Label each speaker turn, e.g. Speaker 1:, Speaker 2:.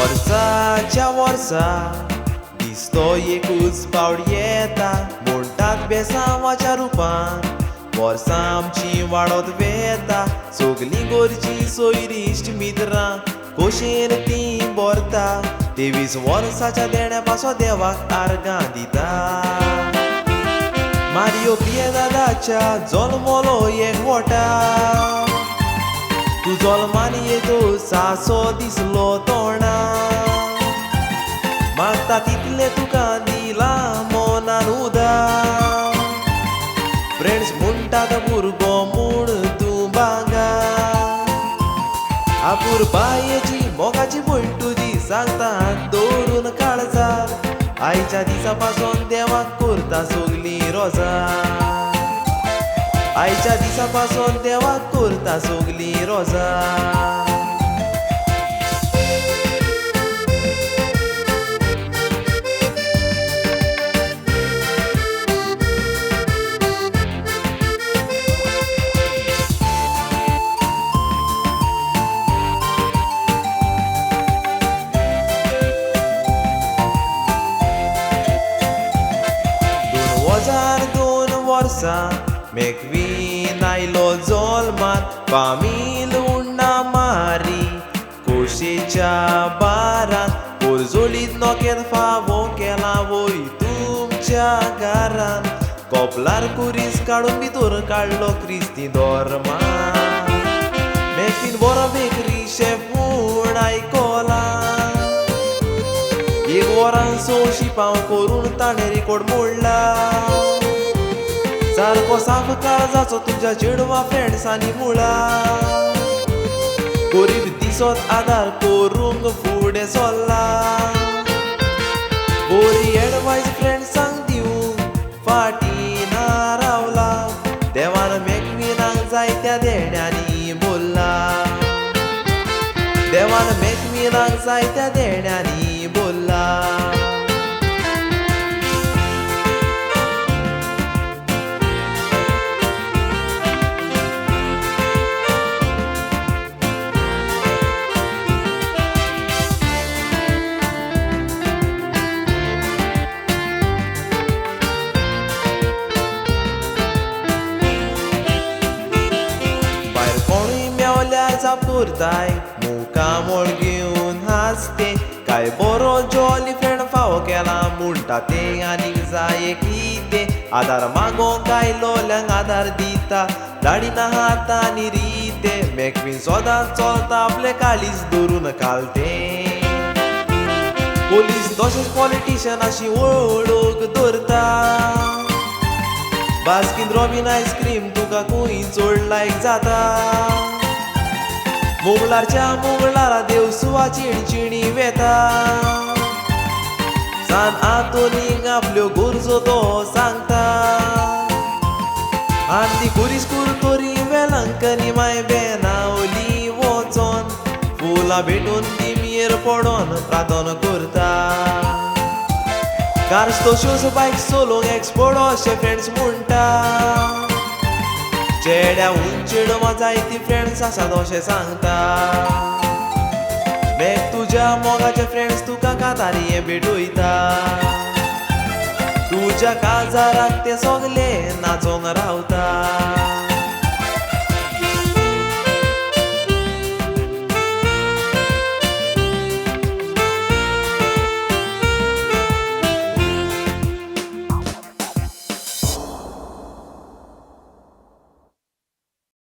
Speaker 1: वर्साच्या वर्सा दिसतो एकूच पावड येता म्हणटात बेसांवाच्या रुपान वर्सां आमची वाडत वेता सगलीं गोरची सोयरीश्ट मित्रां खोशेन ती भरता 23 वर्साच्या देण्या पासो देवाक आर्गां दिता मारियो पियेदादाच्या जल्मलो एकवटा तू जल्मानी येतो सासो दिसलो तोंडा मागता तितले तुका दिला मोनान उदार फ्रेंड्स म्हणटात भुरगो म्हूण तूं बागा आपूर बायेची मोगाची भयण तुजी सांगतात दवरून काळजार आयच्या दिसा पासून देवाक करता सगलीं रोजां आयच्या दिसा पासून देवाक करता सगलीं रोजां मेकवीन आयलो जल्मात फामील उन्ना मारी खोशेच्या बारान पोरजोळीत नोकेर फावो केला वय तुमच्या घरान कोपलार कुरीस काडून भितर काडलो क्रिस्ती धर्मा मेकवीन बरो बेकरी शेफ म्हूण आयकोला एक वरान 600 पाव करून ताणें रिकॉर्ड मोडला सारको साफ काळजाचो तुज्या चेडवा फ्रेंड्सांनी मुळा गरीब दिसत आदार करूंक फुडें सरला बरी एडवायस फ्रेंड्सांक दिवंक फाटीं ना रावला देवान मेकवीनाक जायत्या देण्यांनी बोल्ला देवान मेकवीनाक जायत्या देण्यांनी बोल्ला पुरताय मुखामोळ घेवन हासते काय बरो जॉली फ्रेंड फावो केला म्हणटा ते आनीक जाय कितें आदार मागोंक आयलोल्यांक आदार दिता दाडिना हातांनी रिते मेकवीन सदांच चलता आपले काळीज धरून कालते पुलीस तशेंच पॉलिटिशियन अशी वळख धरता बास्किन रॉबिन आयस्क्रीम तुका खंय चड लायक जाता मुगलारच्या मुगलारा देव सुवा चिणचिणी वेता सान आतोनीक आपल्यो गरजो तो सांगता आनी कुरीस कुरतोरी वेलंकनी माय बेनावली वचोन फुलां भेटून तिमीर पडोन प्रार्थना करता कार्स तश्योच बायक चलोवंक एक्सपर्ट अशे फ्रेंड्स म्हणटा चेड्या उंचेडो जायती फ्रेंड्स आसात अशें सांगता मेक तुज्या मोगाचे फ्रेंड्स तुका कातारी भेटयता तुज्या काजाराक ते सगले नाचोंक रावता